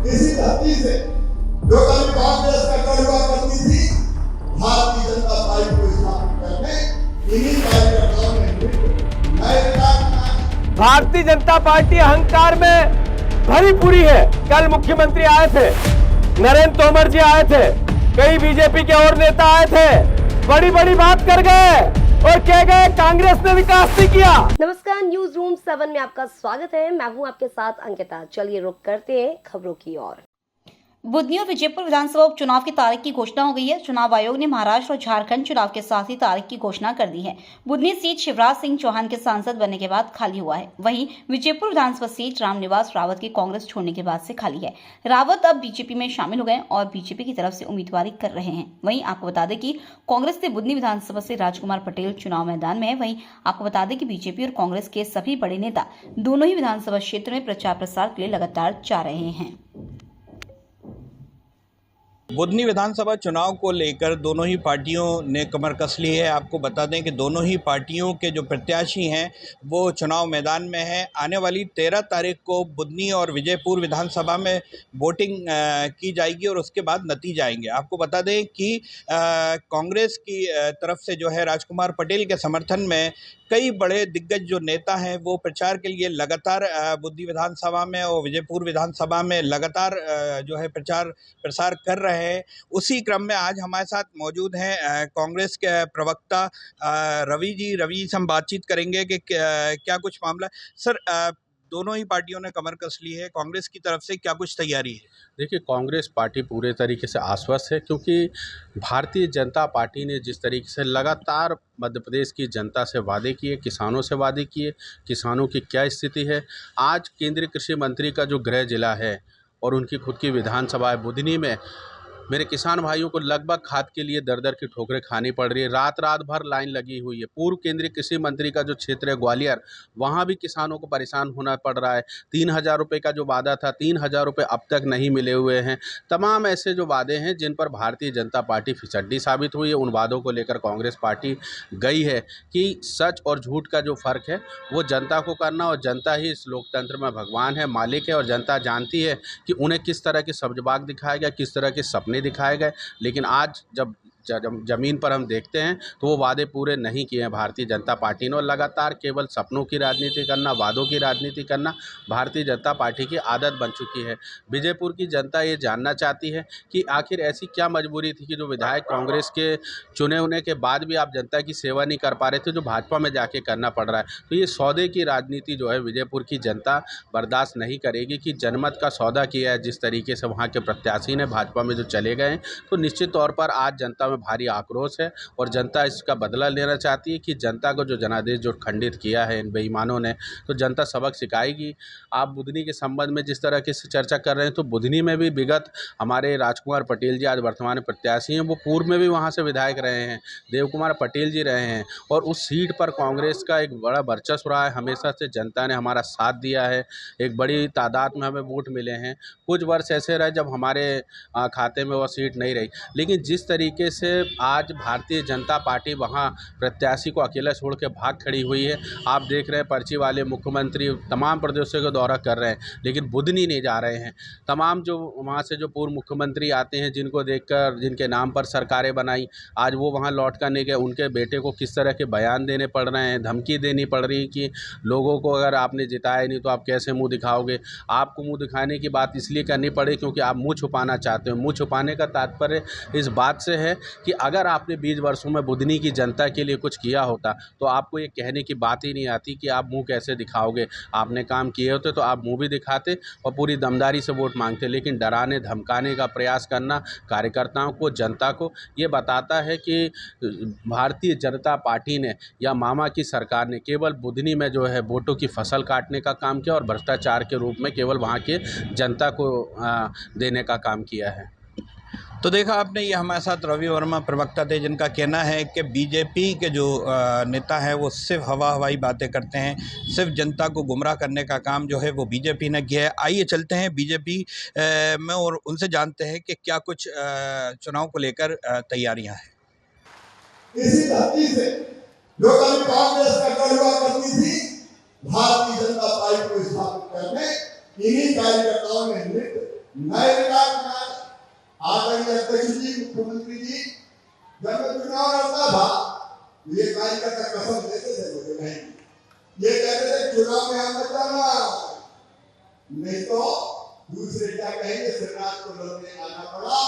इसी धरती से जो कभी कांग्रेस का कड़वा करती थी, भारतीय जनता पार्टी को स्थापित करने इन्हीं कार्यकर्ताओं ने भारतीय जनता पार्टी अहंकार में भरी पूरी है। कल मुख्यमंत्री आए थे, नरेंद्र तोमर जी आए थे, कई बीजेपी के और नेता आए थे, बड़ी बड़ी बात कर गए और कह गए कांग्रेस ने विकास नहीं किया। नमस्कार, न्यूज रूम 7 में आपका स्वागत है। मैं हूं आपके साथ अंकिता। चलिए रुक करते हैं खबरों की ओर। बुधनी और विजयपुर विधानसभा उपचुनाव की तारीख की घोषणा हो गई है। चुनाव आयोग ने महाराष्ट्र और झारखंड चुनाव के साथ ही तारीख की घोषणा कर दी है। बुधनी सीट शिवराज सिंह चौहान के सांसद बनने के बाद खाली हुआ है। वहीं विजयपुर विधानसभा सीट रामनिवास रावत की कांग्रेस छोड़ने के बाद से खाली है। रावत अब बीजेपी में शामिल हो गए और बीजेपी की तरफ से उम्मीदवारी कर रहे हैं। वहीं आपको बता दें कि कांग्रेस से बुधनी विधानसभा से राजकुमार पटेल चुनाव मैदान में है। वहीं आपको बता दें कि बीजेपी और कांग्रेस के सभी बड़े नेता दोनों ही विधानसभा क्षेत्र में प्रचार प्रसार के लिए लगातार जा रहे हैं। बुधनी विधानसभा चुनाव को लेकर दोनों ही पार्टियों ने कमर कस ली है। आपको बता दें कि दोनों ही पार्टियों के जो प्रत्याशी हैं वो चुनाव मैदान में हैं। आने वाली 13 तारीख को बुधनी और विजयपुर विधानसभा में वोटिंग की जाएगी और उसके बाद नतीजे आएंगे। आपको बता दें कि कांग्रेस की तरफ से जो है राजकुमार पटेल के समर्थन में कई बड़े दिग्गज जो नेता हैं वो प्रचार के लिए लगातार बुधनी विधानसभा में और विजयपुर विधानसभा में लगातार जो है प्रचार प्रसार कर रहे हैं। उसी क्रम में आज हमारे साथ मौजूद हैं कांग्रेस के प्रवक्ता रवि जी से हम बातचीत करेंगे कि क्या कुछ मामला सर। दोनों ही पार्टियों ने कमर कस ली है, कांग्रेस की तरफ से क्या कुछ तैयारी है? देखिए, कांग्रेस पार्टी पूरे तरीके से आश्वस्त है क्योंकि भारतीय जनता पार्टी ने जिस तरीके से लगातार मध्य प्रदेश की जनता से वादे किए, किसानों से वादे किए, किसानों की क्या स्थिति है। आज केंद्रीय कृषि मंत्री का जो गृह जिला है और उनकी खुद की विधानसभा है बुधनी में, मेरे किसान भाइयों को लगभग खाद के लिए दर दर की ठोकरें खानी पड़ रही है। रात भर लाइन लगी हुई है। पूर्व केंद्रीय कृषि मंत्री का जो क्षेत्र है ग्वालियर, वहाँ भी किसानों को परेशान होना पड़ रहा है। 3,000 रुपये का जो वादा था, 3,000 रुपये अब तक नहीं मिले हुए हैं। तमाम ऐसे जो वादे हैं जिन पर भारतीय जनता पार्टी फिसड्डी साबित हुई है, उन वादों को लेकर कांग्रेस पार्टी गई है कि सच और झूठ का जो फ़र्क है वो जनता को करना, और जनता ही इस लोकतंत्र में भगवान है, मालिक है, और जनता जानती है कि उन्हें किस तरह के सब्जबाग दिखाया गया, किस तरह के सपने दिखाए गए। लेकिन आज जब ज़मीन पर हम देखते हैं तो वो वादे पूरे नहीं किए हैं भारतीय जनता पार्टी ने, और लगातार केवल सपनों की राजनीति करना, वादों की राजनीति करना भारतीय जनता पार्टी की आदत बन चुकी है। विजयपुर की जनता ये जानना चाहती है कि आखिर ऐसी क्या मजबूरी थी कि जो विधायक कांग्रेस के चुने होने के बाद भी आप जनता की सेवा नहीं कर पा रहे थे, जो भाजपा में जाके करना पड़ रहा है। तो ये सौदे की राजनीति जो है विजयपुर की जनता बर्दाश्त नहीं करेगी कि जनमत का सौदा किया है जिस तरीके से वहाँ के प्रत्याशी ने भाजपा में जो चले गए हैं। तो निश्चित तौर पर आज जनता में भारी आक्रोश है और जनता इसका बदला लेना चाहती है कि जनता को जो जनादेश जो खंडित किया है इन बेईमानों ने, तो जनता सबक सिखाएगी। आप बुधनी के संबंध में जिस तरह की चर्चा कर रहे हैं, तो बुधनी में भी विगत हमारे राजकुमार पटेल जी आज वर्तमान प्रत्याशी हैं, वो पूर्व में भी वहाँ से विधायक रहे हैं, देव कुमार पटेल जी रहे हैं, और उस सीट पर कांग्रेस का एक बड़ा वर्चस्व रहा है। हमेशा से जनता ने हमारा साथ दिया है, एक बड़ी तादाद में हमें वोट मिले हैं। कुछ वर्ष ऐसे रहे जब हमारे खाते में वह सीट नहीं रही, लेकिन जिस तरीके से आज भारतीय जनता पार्टी वहां प्रत्याशी को अकेला छोड़ के भाग खड़ी हुई है। आप देख रहे हैं पर्ची वाले मुख्यमंत्री तमाम प्रदेशों का दौरा कर रहे हैं, लेकिन बुधनी नहीं जा रहे हैं। तमाम जो वहां से जो पूर्व मुख्यमंत्री आते हैं, जिनको देखकर जिनके नाम पर सरकारें बनाई, आज वो वहां लौट कर नहीं गए। उनके बेटे को किस तरह के बयान देने पड़ रहे हैं, धमकी देनी पड़ रही कि लोगों को अगर आपने जिताया नहीं तो आप कैसे मुँह दिखाओगे। आपको मुँह दिखाने की बात इसलिए करनी पड़ी क्योंकि आप मुँह छुपाना चाहते हो। मुँह छुपाने का तात्पर्य इस बात से है कि अगर आपने 20 वर्षों में बुधनी की जनता के लिए कुछ किया होता तो आपको ये कहने की बात ही नहीं आती कि आप मुंह कैसे दिखाओगे। आपने काम किए होते तो आप मुंह भी दिखाते और पूरी दमदारी से वोट मांगते, लेकिन डराने धमकाने का प्रयास करना कार्यकर्ताओं को, जनता को, ये बताता है कि भारतीय जनता पार्टी ने या मामा की सरकार ने केवल बुधनी में जो है वोटों की फसल काटने का काम किया और भ्रष्टाचार के रूप में केवल वहाँ के जनता को देने का काम किया है। तो देखा आपने, ये हमारे साथ रवि वर्मा प्रवक्ता थे जिनका कहना है कि बीजेपी के जो नेता हैं वो सिर्फ हवाई बातें करते हैं, सिर्फ जनता को गुमराह करने का काम जो है वो बीजेपी ने किया है। आइए चलते हैं बीजेपी में और उनसे जानते हैं कि क्या कुछ चुनाव को लेकर तैयारियां हैं। इसी धरती से जो कभी कांग्रेस का कड़वा करती थी, भारतीय जनता पार्टी को स्थापित करने इन्हीं कार्यकर्ताओं ने नए रिकॉर्ड बनाए। आदरणीय अध्यक्ष जी, मुख्यमंत्री जी, जब मैं चुनाव लड़ता था ये कार्यकर्ता कसम देते थे मुझे, नहीं ये कहते थे चुनाव में हम मत जाना, नहीं तो दूसरे क्या कहेंगे, सरकार को लड़ने आना पड़ा।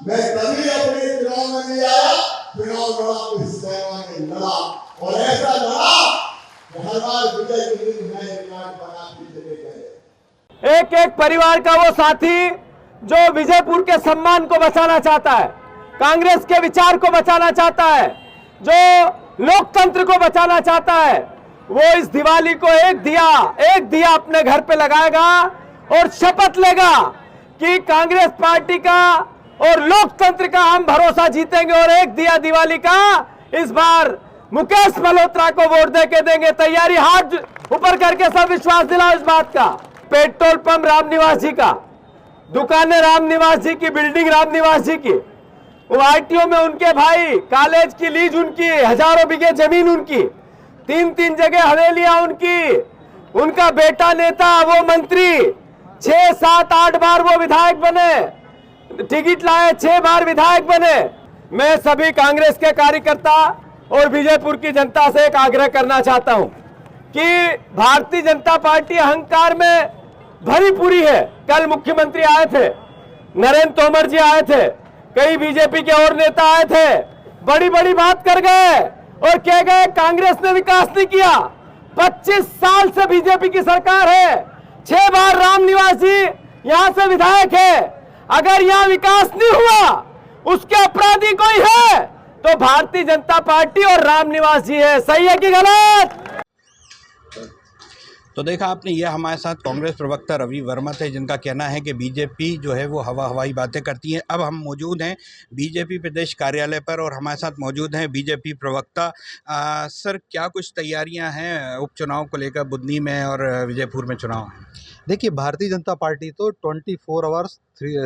मैं कभी अपने चुनाव में नहीं आया, चुनाव लड़ा इस सेवा में लड़ा और ऐसा लड़ा कि हर बार विजय के दिन नए रिकॉर्ड बनाते चले गए। एक एक परिवार का वो साथी जो विजयपुर के सम्मान को बचाना चाहता है, कांग्रेस के विचार को बचाना चाहता है, जो लोकतंत्र को बचाना चाहता है, वो इस दिवाली को एक दिया अपने घर पे लगाएगा और शपथ लेगा कि कांग्रेस पार्टी का और लोकतंत्र का हम भरोसा जीतेंगे और एक दिया दिवाली का इस बार मुकेश मल्होत्रा को वोट दे के देंगे। तैयारी हाथ ऊपर करके सब विश्वास दिलाओ इस बात का। पेट्रोल पंप रामनिवास जी का, दुकानें रामनिवास जी की, बिल्डिंग रामनिवास जी की, वो आईटीओ में उनके भाई, कॉलेज की लीज उनकी, हजारों बीघे जमीन उनकी, 3-3 जगह हवेलियां उनकी, उनका बेटा नेता, वो मंत्री, 6, 7, 8 बार वो विधायक बने, टिकट लाए, 6 बार विधायक बने। मैं सभी कांग्रेस के कार्यकर्ता और विजयपुर की जनता से एक आग्रह करना चाहता हूं कि भारतीय जनता पार्टी अहंकार में भरी पूरी है। कल मुख्यमंत्री आए थे, नरेंद्र तोमर जी आए थे, कई बीजेपी के और नेता आए थे, बड़ी बड़ी बात कर गए और कह गए कांग्रेस ने विकास नहीं किया। 25 साल से बीजेपी की सरकार है, 6 बार रामनिवास जी यहां से विधायक है। अगर यहां विकास नहीं हुआ, उसके अपराधी कोई है तो भारतीय जनता पार्टी और रामनिवास जी है। सही है कि गलत? तो देखा आपने, ये हमारे साथ कांग्रेस प्रवक्ता रवि वर्मा थे, जिनका कहना है कि बीजेपी जो है वो हवाई बातें करती है। अब हम मौजूद हैं बीजेपी प्रदेश कार्यालय पर और हमारे साथ मौजूद हैं बीजेपी प्रवक्ता। सर, क्या कुछ तैयारियां हैं उपचुनाव को लेकर? बुधनी में और विजयपुर में चुनाव है। देखिए, भारतीय जनता पार्टी तो 24 आवर्स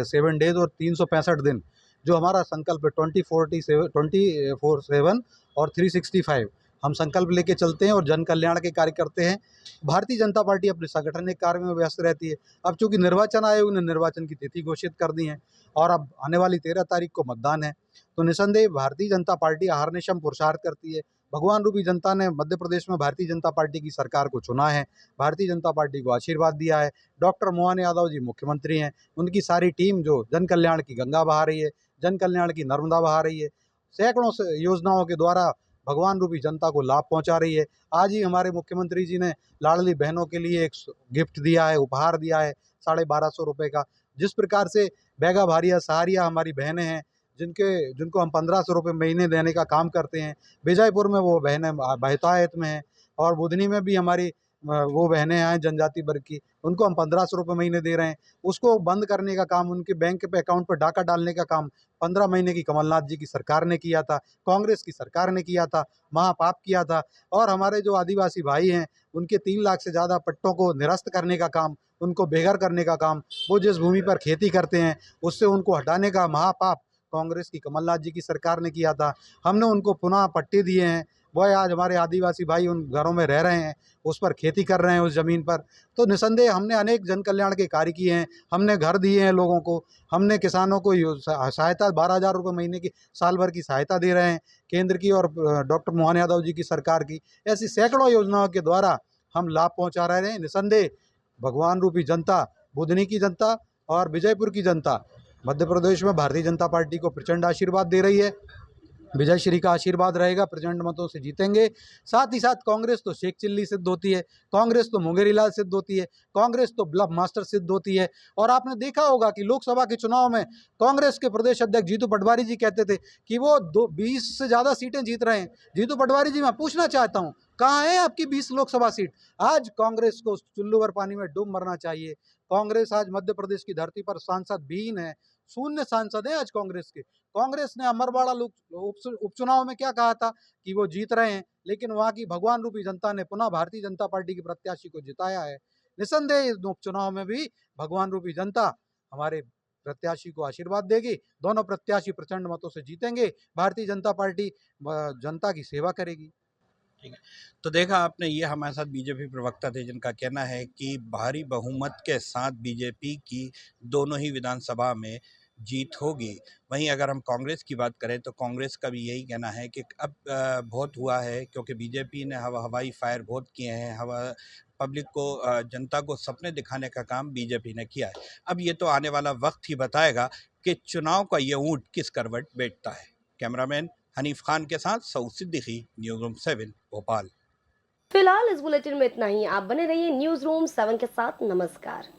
7 डेज और 365 दिन जो हमारा संकल्प है, 24/7 और 365 हम संकल्प लेके चलते हैं और जन कल्याण के कार्य करते हैं। भारतीय जनता पार्टी अपने सांगठनिक कार्य में व्यस्त रहती है। अब चूंकि निर्वाचन आयोग ने निर्वाचन की तिथि घोषित कर दी है और अब आने वाली 13 तारीख को मतदान है, तो निसंदेह भारतीय जनता पार्टी अहर्निशम पुरुषार्थ करती है। भगवान रूपी जनता ने मध्य प्रदेश में भारतीय जनता पार्टी की सरकार को चुना है, भारतीय जनता पार्टी को आशीर्वाद दिया है। डॉक्टर मोहन यादव जी मुख्यमंत्री हैं, उनकी सारी टीम जो जन कल्याण की गंगा बहा रही है, जन कल्याण की नर्मदा बहा रही है, सैकड़ों से योजनाओं के द्वारा भगवान रूपी जनता को लाभ पहुंचा रही है। आज ही हमारे मुख्यमंत्री जी ने लाडली बहनों के लिए एक गिफ्ट दिया है, उपहार दिया है 1250 रुपये का। जिस प्रकार से बैगा भारिया सहारिया हमारी बहनें हैं जिनको हम 1500 रुपये महीने देने का काम करते हैं, विजयपुर में वो बहनें बहुतायत में हैं और बुधनी में भी हमारी वो बहनें हैं जनजाति वर्ग की, उनको हम 1500 रुपये महीने दे रहे हैं। उसको बंद करने का काम, उनके बैंक पे अकाउंट पर डाका डालने का काम 15 महीने की कमलनाथ जी की सरकार ने किया था, कांग्रेस की सरकार ने किया था, महापाप किया था। और हमारे जो आदिवासी भाई हैं उनके 3 लाख से ज़्यादा पट्टों को निरस्त करने का काम, उनको बेघर करने का काम, वो जिस भूमि पर खेती करते हैं उससे उनको हटाने का महापाप कांग्रेस की कमलनाथ जी की सरकार ने किया था। हमने उनको पुनः पट्टे दिए हैं, वह आज हमारे आदिवासी भाई उन घरों में रह रहे हैं, उस पर खेती कर रहे हैं उस ज़मीन पर। तो निसंदेह हमने अनेक जन कल्याण के कार्य किए हैं, हमने घर दिए हैं लोगों को, हमने किसानों को सहायता 12,000 रुपये महीने की साल भर की सहायता दे रहे हैं केंद्र की और डॉक्टर मोहन यादव जी की सरकार की। ऐसी सैकड़ों योजनाओं के द्वारा हम लाभ पहुँचा रहे हैं। निसंदेह भगवान रूपी जनता, बुधनी की जनता और विजयपुर की जनता मध्य प्रदेश में भारतीय जनता पार्टी को प्रचंड आशीर्वाद दे रही है। विजय श्री का आशीर्वाद रहेगा, प्रचंड मतों से जीतेंगे। साथ ही साथ कांग्रेस तो शेख चिल्ली सिद्ध होती है, कांग्रेस तो मुंगेरी लाल सिद्ध होती है, कांग्रेस तो ब्लफ मास्टर सिद्ध होती है। और आपने देखा होगा कि लोकसभा के चुनाव में कांग्रेस के प्रदेश अध्यक्ष जीतू पटवारी जी कहते थे कि वो 20 से ज़्यादा सीटें जीत रहे हैं। जीतू पटवारी जी, मैं पूछना चाहता हूँ, कहाँ है आपकी 20 लोकसभा सीट? आज कांग्रेस को चुल्लू भर पानी में डूब मरना चाहिए। कांग्रेस आज मध्य प्रदेश की धरती पर सांसद विहीन है, शून्य सांसद है आज कांग्रेस के। कांग्रेस ने अमरवाड़ा उपचुनाव में क्या कहा था कि वो जीत रहे हैं, लेकिन वहां की भगवान रूपी जनता ने पुनः भारतीय जनता पार्टी के प्रत्याशी को जिताया है। निसंदेह इस उपचुनाव में भी भगवान रूपी जनता हमारे प्रत्याशी को आशीर्वाद देगी। दोनों प्रत्याशी प्रचंड मतों से जीतेंगे। भारतीय जनता पार्टी जनता की सेवा करेगी। ठीक है। तो देखा आपने, ये हमारे साथ बीजेपी प्रवक्ता थे जिनका कहना है कि भारी बहुमत के साथ बीजेपी की दोनों ही विधानसभा में जीत होगी। वहीं अगर हम कांग्रेस की बात करें तो कांग्रेस का भी यही कहना है कि अब बहुत हुआ है, क्योंकि बीजेपी ने हवाई फायर बहुत किए हैं, पब्लिक को जनता को सपने दिखाने का काम बीजेपी ने किया है। अब ये तो आने वाला वक्त ही बताएगा कि चुनाव का ये ऊँट किस करवट बैठता है। कैमरामैन हनीफ खान के साथ सऊद सिद्दीकी, न्यूज़ रूम 7 भोपाल। फिलहाल इस बुलेटिन में इतना ही। आप बने रहिए न्यूज रूम 7 के साथ। नमस्कार।